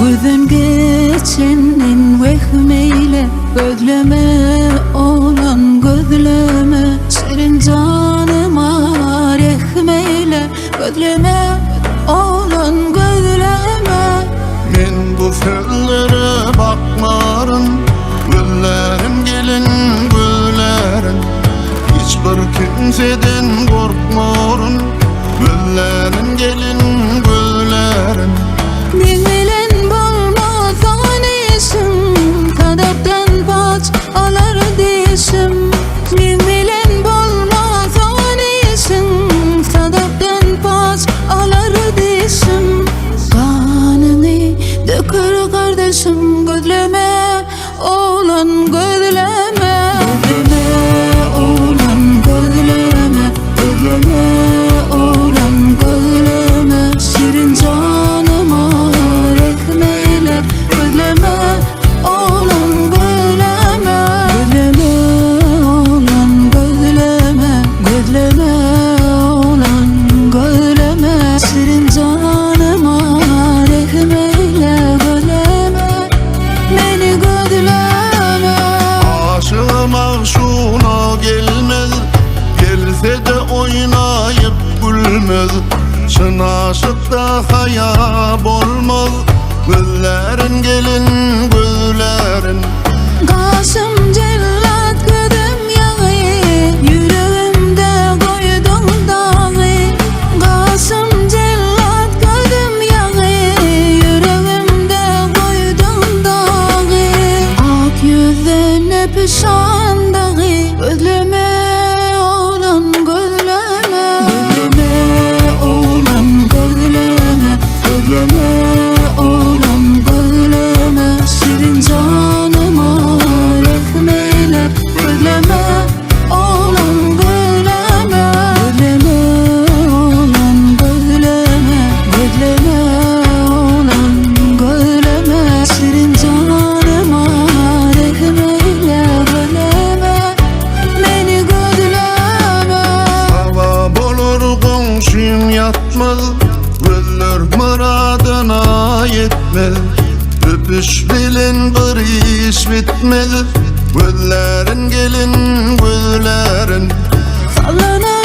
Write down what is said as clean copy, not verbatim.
Gözün geçenin vehmeyle gözleme olan gözleme senin canıma rehmeyle gözleme olan gözleme. Men bu fe'llere bakmarım, güllerim gelin güllerim. Hiçbir kimseden korkmarım, güllerim gelin güllerim. Men bilen bolmasa nesin, kadaptan paç alar desim. Men bilen bolmasa nesin, kadaptan paç alar desim. Kanını dökür kardeşim, gözleme olan gözleme. Gözleme olan gözleme, gözleme olan gözleme. Şirin canıma rehmeyle gözleme olan gözleme. Gözleme olan gözleme, gözleme olan gözleme. Şirin canıma rehmeyle gözleme, beni gözleme. Aşığım aşığına gelmez, gelse de oynayıp gülmez. Şın aşıkta hayab olmaz, güllerin gelin güllerin. Kasım cellat gözüm yağı, yüreğimde koydum dağı. Kasım cellat gözüm yağı, yüreğimde koydum dağı. Ak yüzüne pişan dağı, gözleme olan gözleme. Gözleme olan gözleme, gözleme olan gözleme. Şirin canıma rehmeyle gözleme olan gözleme. Gözleme olan gözleme, gözleme olan gözleme. Şirin canıma rehmeyle gözleme, beni gözleme. Sevap olur komşum yatmaz, güller muradına yetmez. Öpüş bilen bir iş bitmez, güllerin gelin güllerin. Sallana